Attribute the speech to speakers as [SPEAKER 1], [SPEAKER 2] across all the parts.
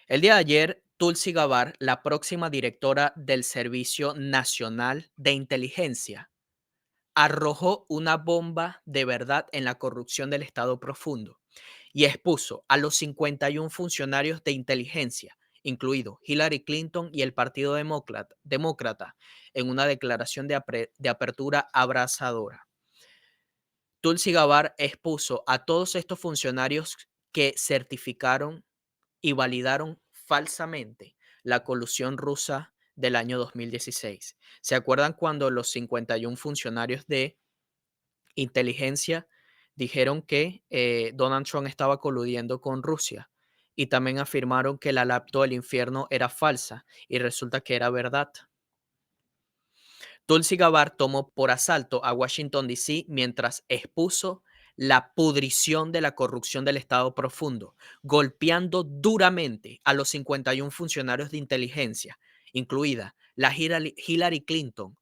[SPEAKER 1] El día de ayer, Tulsi Gabbard, la próxima directora del Servicio Nacional de Inteligencia, arrojó una bomba de verdad en la corrupción del Estado profundo y expuso a los 51 funcionarios de inteligencia, incluido Hillary Clinton y el Partido Demócrata, en una declaración de apertura abrasadora. Tulsi Gabbard expuso a todos estos funcionarios que certificaron y validaron falsamente la colusión rusa del año 2016. ¿Se acuerdan cuando los 51 funcionarios de inteligencia dijeron que Donald Trump estaba coludiendo con Rusia? Y también afirmaron que la laptop del infierno era falsa y resulta que era verdad. Tulsi Gabbard tomó por asalto a Washington, D.C. mientras expuso la pudrición de la corrupción del Estado profundo, golpeando duramente a los 51 funcionarios de inteligencia, incluida la Hillary Clinton.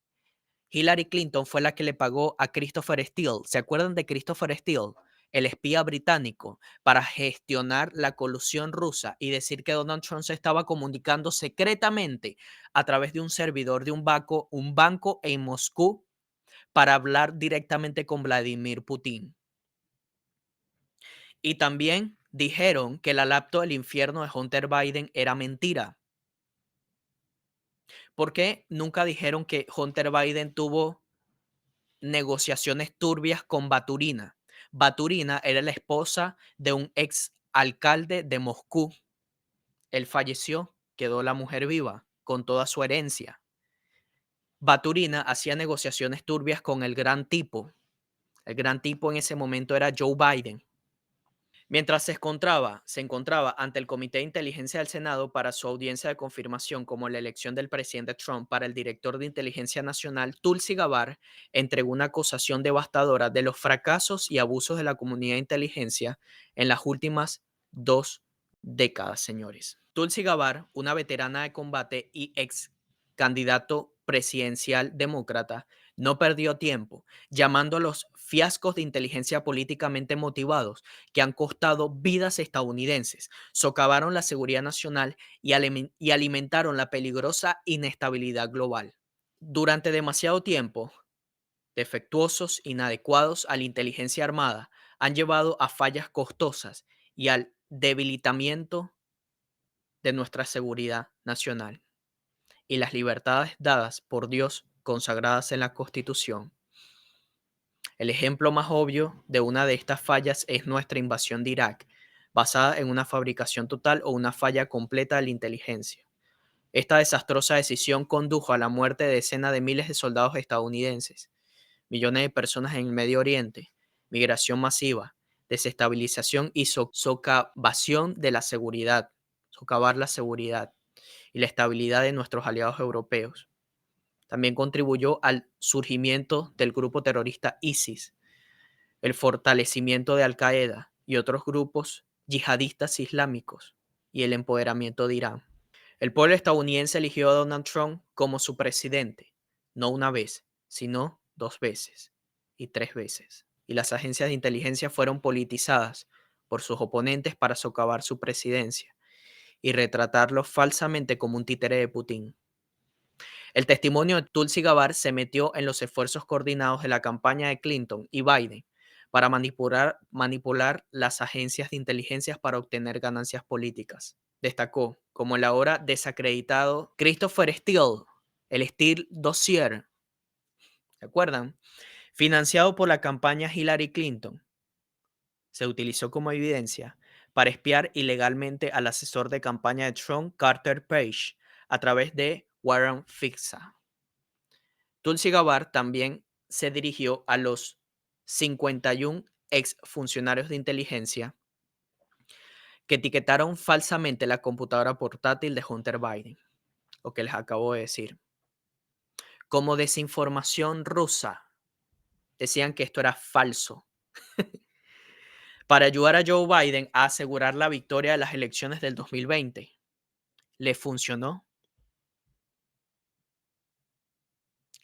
[SPEAKER 1] Hillary Clinton fue la que le pagó a Christopher Steele. ¿Se acuerdan de Christopher Steele? El espía británico, para gestionar la colusión rusa y decir que Donald Trump se estaba comunicando secretamente a través de un servidor de un banco en Moscú para hablar directamente con Vladimir Putin. Y también dijeron que la laptop del infierno de Hunter Biden era mentira. ¿Por qué nunca dijeron que Hunter Biden tuvo negociaciones turbias con Baturina? Baturina era la esposa de un ex alcalde de Moscú. Él falleció, quedó la mujer viva con toda su herencia. Baturina hacía negociaciones turbias con el gran tipo. El gran tipo en ese momento era Joe Biden. Mientras se encontraba ante el Comité de Inteligencia del Senado para su audiencia de confirmación como la elección del presidente Trump para el director de Inteligencia Nacional, Tulsi Gabbard entregó una acusación devastadora de los fracasos y abusos de la comunidad de inteligencia en las últimas 2 décadas, señores. Tulsi Gabbard, una veterana de combate y ex candidato presidencial demócrata, no perdió tiempo llamando a los fiascos de inteligencia políticamente motivados que han costado vidas estadounidenses, socavaron la seguridad nacional y alimentaron la peligrosa inestabilidad global. Durante demasiado tiempo, defectuosos, inadecuados a la inteligencia armada han llevado a fallas costosas y al debilitamiento de nuestra seguridad nacional y las libertades dadas por Dios consagradas en la Constitución. El ejemplo más obvio de una de estas fallas es nuestra invasión de Irak, basada en una fabricación total o una falla completa de la inteligencia. Esta desastrosa decisión condujo a la muerte de decenas de miles de soldados estadounidenses, millones de personas en el Medio Oriente, migración masiva, desestabilización y socavación de la seguridad, socavar la seguridad y la estabilidad de nuestros aliados europeos. También contribuyó al surgimiento del grupo terrorista ISIS, el fortalecimiento de Al-Qaeda y otros grupos yihadistas islámicos y el empoderamiento de Irán. El pueblo estadounidense eligió a Donald Trump como su presidente, no una vez, sino 2 veces y 3 veces. Y las agencias de inteligencia fueron politizadas por sus oponentes para socavar su presidencia y retratarlo falsamente como un títere de Putin. El testimonio de Tulsi Gabbard se metió en los esfuerzos coordinados de la campaña de Clinton y Biden para manipular las agencias de inteligencia para obtener ganancias políticas. Destacó como el ahora desacreditado Christopher Steele, el Steele Dossier, ¿se acuerdan? Financiado por la campaña Hillary Clinton, se utilizó como evidencia para espiar ilegalmente al asesor de campaña de Trump, Carter Page, a través de Warren Fixa. Tulsi Gabbard también se dirigió a los 51 exfuncionarios de inteligencia que etiquetaron falsamente la computadora portátil de Hunter Biden, lo que les acabo de decir, como desinformación rusa. Decían que esto era falso. Para ayudar a Joe Biden a asegurar la victoria de las elecciones del 2020. ¿Le funcionó?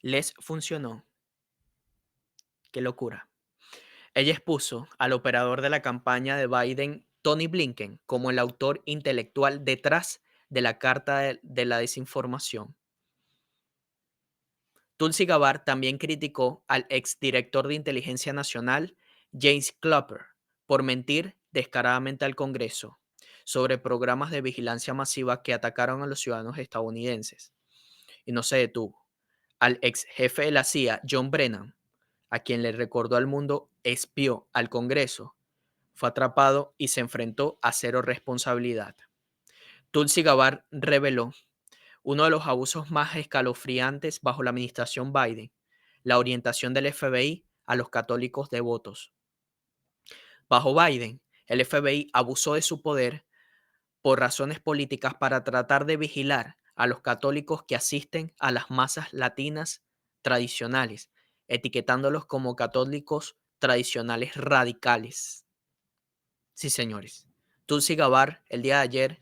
[SPEAKER 1] Les funcionó. Qué locura. Ella expuso al operador de la campaña de Biden Tony Blinken como el autor intelectual detrás de la Carta de la Desinformación. Tulsi Gabbard también criticó al exdirector de Inteligencia Nacional, James Clapper, por mentir descaradamente al Congreso sobre programas de vigilancia masiva que atacaron a los ciudadanos estadounidenses. Y no se detuvo. Al ex jefe de la CIA, John Brennan, a quien le recordó al mundo espió al Congreso, fue atrapado y se enfrentó a cero responsabilidad. Tulsi Gabbard reveló uno de los abusos más escalofriantes bajo la administración Biden, la orientación del FBI a los católicos devotos. Bajo Biden, el FBI abusó de su poder por razones políticas para tratar de vigilar a los católicos que asisten a las masas latinas tradicionales, etiquetándolos como católicos tradicionales radicales. Sí, señores. Tulsi Gabbard, el día de ayer,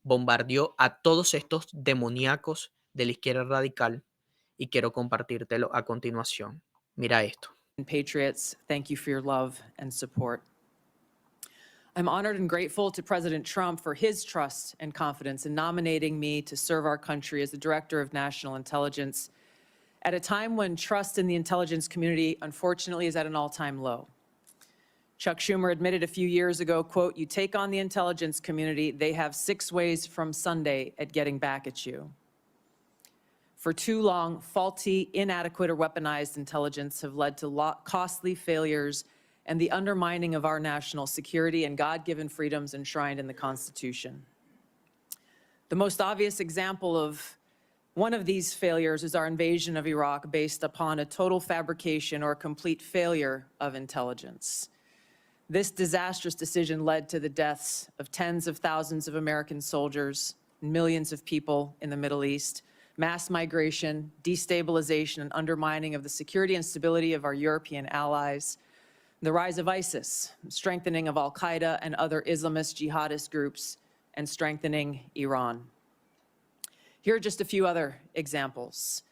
[SPEAKER 1] bombardeó a todos estos demoníacos de la izquierda radical y quiero compartírtelo a continuación. Mira esto.
[SPEAKER 2] Patriots, thank you for your love and support. I'm honored and grateful to President Trump for his trust and confidence in nominating me to serve our country as the Director of National Intelligence at a time when trust in the intelligence community, unfortunately, is at an all-time low. Chuck Schumer admitted a few years ago, quote, "You take on the intelligence community, they have 6 ways from Sunday at getting back at you." For too long, faulty, inadequate, or weaponized intelligence have led to costly failures and the undermining of our national security and God-given freedoms enshrined in the Constitution. The most obvious example of one of these failures is our invasion of Iraq based upon a total fabrication or complete failure of intelligence. This disastrous decision led to the deaths of tens of thousands of American soldiers, millions of people in the Middle East, mass migration, destabilization, and undermining of the security and stability of our European allies, the rise of ISIS, strengthening of al-Qaeda and other Islamist jihadist groups, and strengthening Iran. Here are just a few other examples.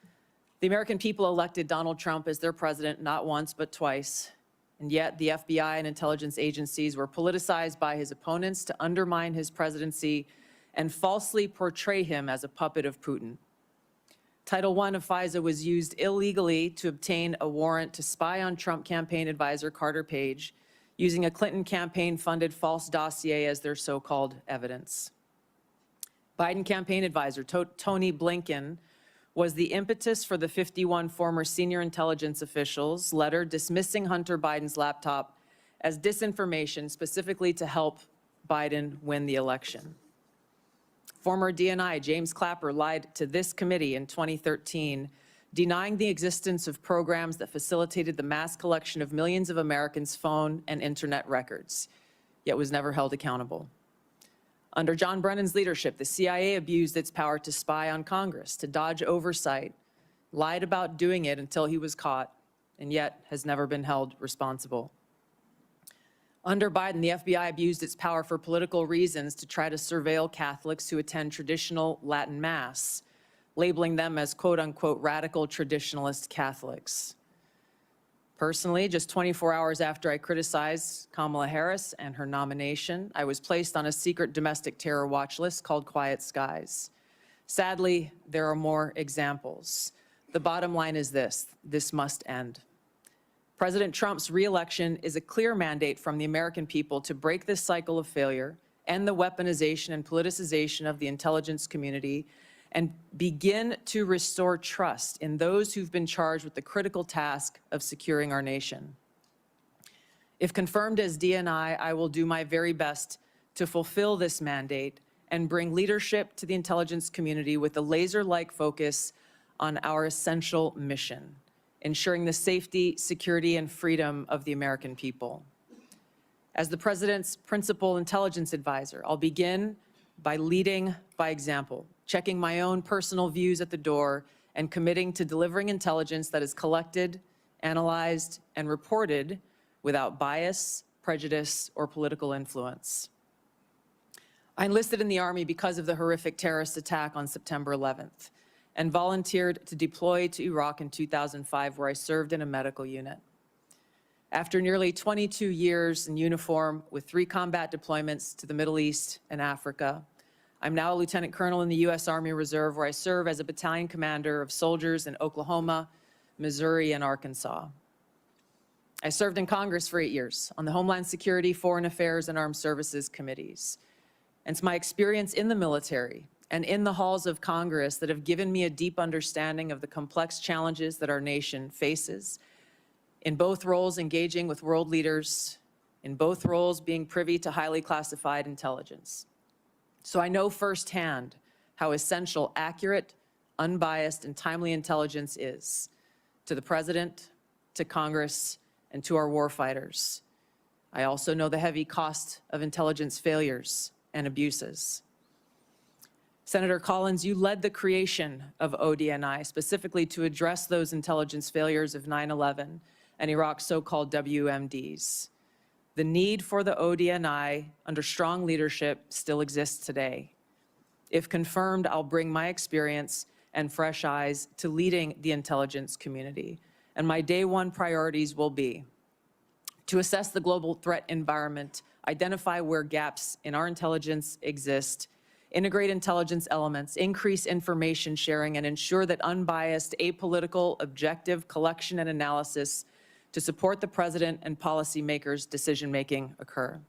[SPEAKER 2] The American people elected Donald Trump as their president not once but twice, and yet the FBI and intelligence agencies were politicized by his opponents to undermine his presidency and falsely portray him as a puppet of Putin. Title I of FISA was used illegally to obtain a warrant to spy on Trump campaign advisor Carter Page, using a Clinton campaign-funded false dossier as their so-called evidence. Biden campaign advisor Tony Blinken was the impetus for the 51 former senior intelligence officials' letter dismissing Hunter Biden's laptop as disinformation specifically to help Biden win the election. Former DNI James Clapper lied to this committee in 2013, denying the existence of programs that facilitated the mass collection of millions of Americans' phone and internet records, yet was never held accountable. Under John Brennan's leadership, the CIA abused its power to spy on Congress, to dodge oversight, lied about doing it until he was caught, and yet has never been held responsible. Under Biden, the FBI abused its power for political reasons to try to surveil Catholics who attend traditional Latin Mass, labeling them as quote-unquote radical traditionalist Catholics. Personally, just 24 hours after I criticized Kamala Harris and her nomination, I was placed on a secret domestic terror watch list called Quiet Skies. Sadly, there are more examples. The bottom line is this must end. President Trump's re-election is a clear mandate from the American people to break this cycle of failure, end the weaponization and politicization of the intelligence community, and begin to restore trust in those who've been charged with the critical task of securing our nation. If confirmed as DNI, I will do my very best to fulfill this mandate and bring leadership to the intelligence community with a laser-like focus on our essential mission: ensuring the safety, security, and freedom of the American people. As the President's principal intelligence advisor, I'll begin by leading by example, checking my own personal views at the door, and committing to delivering intelligence that is collected, analyzed, and reported without bias, prejudice, or political influence. I enlisted in the Army because of the horrific terrorist attack on September 11th. And volunteered to deploy to Iraq in 2005, where I served in a medical unit. After nearly 22 years in uniform with 3 combat deployments to the Middle East and Africa, I'm now a lieutenant colonel in the U.S. Army Reserve, where I serve as a battalion commander of soldiers in Oklahoma, Missouri, and Arkansas. I served in Congress for 8 years on the Homeland Security, Foreign Affairs, and Armed Services committees. And it's my experience in the military and in the halls of Congress that have given me a deep understanding of the complex challenges that our nation faces, in both roles engaging with world leaders, in both roles being privy to highly classified intelligence. So I know firsthand how essential accurate, unbiased, and timely intelligence is to the President, to Congress, and to our warfighters. I also know the heavy cost of intelligence failures and abuses. Senator Collins, you led the creation of ODNI specifically to address those intelligence failures of 9/11 and Iraq's so-called WMDs. The need for the ODNI under strong leadership still exists today. If confirmed, I'll bring my experience and fresh eyes to leading the intelligence community. And my day one priorities will be to assess the global threat environment, identify where gaps in our intelligence exist, integrate intelligence elements, increase information sharing, and ensure that unbiased, apolitical, objective collection and analysis to support the President and policymakers' decision-making occur.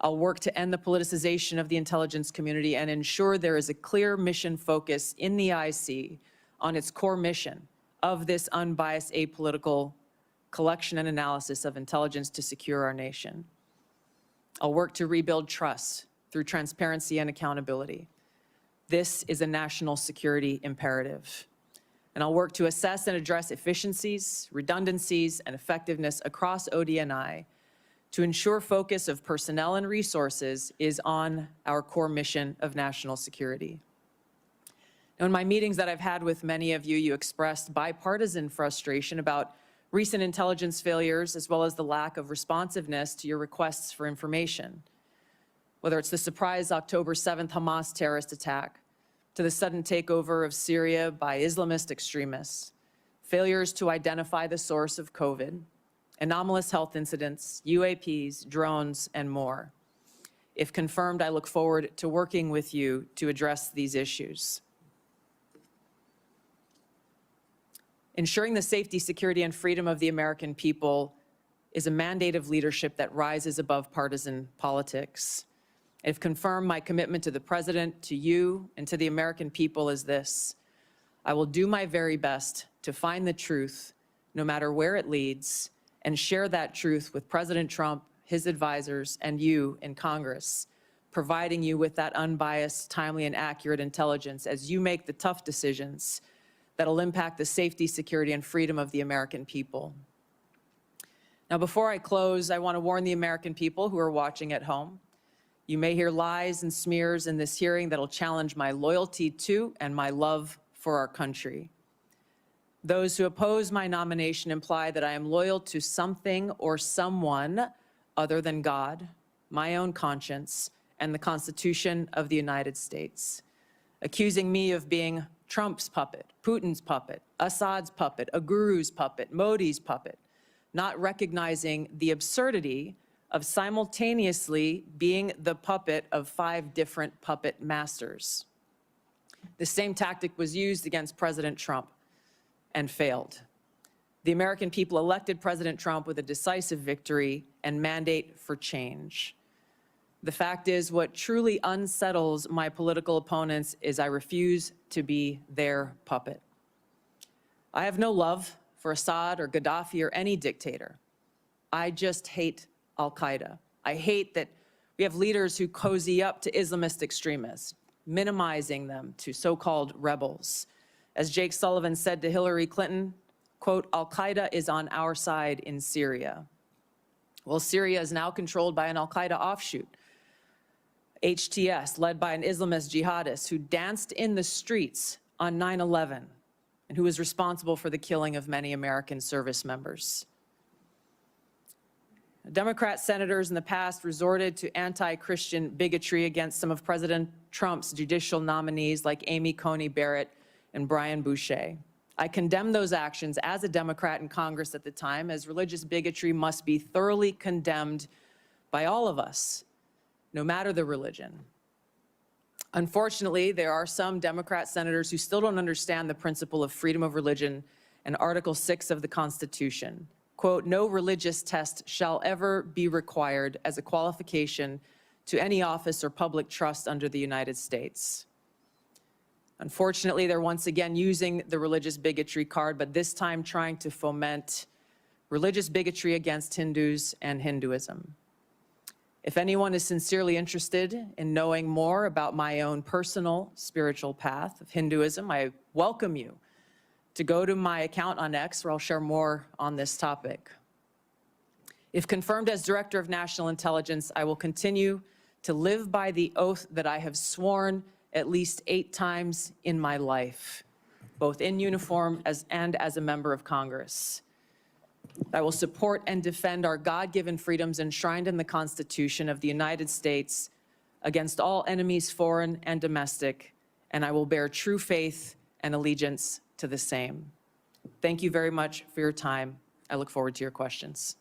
[SPEAKER 2] I'll work to end the politicization of the intelligence community and ensure there is a clear mission focus in the IC on its core mission of this unbiased, apolitical collection and analysis of intelligence to secure our nation. I'll work to rebuild trust through transparency and accountability. This is a national security imperative. And I'll work to assess and address efficiencies, redundancies, and effectiveness across ODNI to ensure focus of personnel and resources is on our core mission of national security. Now, in my meetings that I've had with many of you, you expressed bipartisan frustration about recent intelligence failures as well as the lack of responsiveness to your requests for information. Whether it's the surprise October 7th Hamas terrorist attack, to the sudden takeover of Syria by Islamist extremists, failures to identify the source of COVID, anomalous health incidents, UAPs, drones, and more. If confirmed, I look forward to working with you to address these issues. Ensuring the safety, security, and freedom of the American people is a mandate of leadership that rises above partisan politics. If confirmed, my commitment to the President, to you, and to the American people is this: I will do my very best to find the truth, no matter where it leads, and share that truth with President Trump, his advisors, and you in Congress, providing you with that unbiased, timely, and accurate intelligence as you make the tough decisions that'll impact the safety, security, and freedom of the American people. Now, before I close, I want to warn the American people who are watching at home. You may hear lies and smears in this hearing that'll challenge my loyalty to and my love for our country. Those who oppose my nomination imply that I am loyal to something or someone other than God, my own conscience, and the Constitution of the United States, accusing me of being Trump's puppet, Putin's puppet, Assad's puppet, a guru's puppet, Modi's puppet, not recognizing the absurdity of simultaneously being the puppet of 5 different puppet masters. The same tactic was used against President Trump and failed. The American people elected President Trump with a decisive victory and mandate for change. The fact is, what truly unsettles my political opponents is I refuse to be their puppet. I have no love for Assad or Gaddafi or any dictator. I just hate Al-Qaeda. I hate that we have leaders who cozy up to Islamist extremists, minimizing them to so-called rebels. As Jake Sullivan said to Hillary Clinton, quote, Al-Qaeda is on our side in Syria. Well, Syria is now controlled by an Al-Qaeda offshoot, HTS, led by an Islamist jihadist who danced in the streets on 9/11 and who was responsible for the killing of many American service members. Democrat senators in the past resorted to anti-Christian bigotry against some of President Trump's judicial nominees like Amy Coney Barrett and Brian Boucher. I condemn those actions as a Democrat in Congress at the time, as religious bigotry must be thoroughly condemned by all of us, no matter the religion. Unfortunately, there are some Democrat senators who still don't understand the principle of freedom of religion and Article 6 of the Constitution. Quote, "No religious test shall ever be required as a qualification to any office or public trust under the United States." Unfortunately, they're once again using the religious bigotry card, but this time trying to foment religious bigotry against Hindus and Hinduism. If anyone is sincerely interested in knowing more about my own personal spiritual path of Hinduism, I welcome you to go to my account on X, where I'll share more on this topic. If confirmed as Director of National Intelligence, I will continue to live by the oath that I have sworn at least 8 times in my life, both in uniform and as a member of Congress. I will support and defend our God-given freedoms enshrined in the Constitution of the United States against all enemies, foreign and domestic, and I will bear true faith and allegiance to the same. Thank you very much for your time. I look forward to your questions.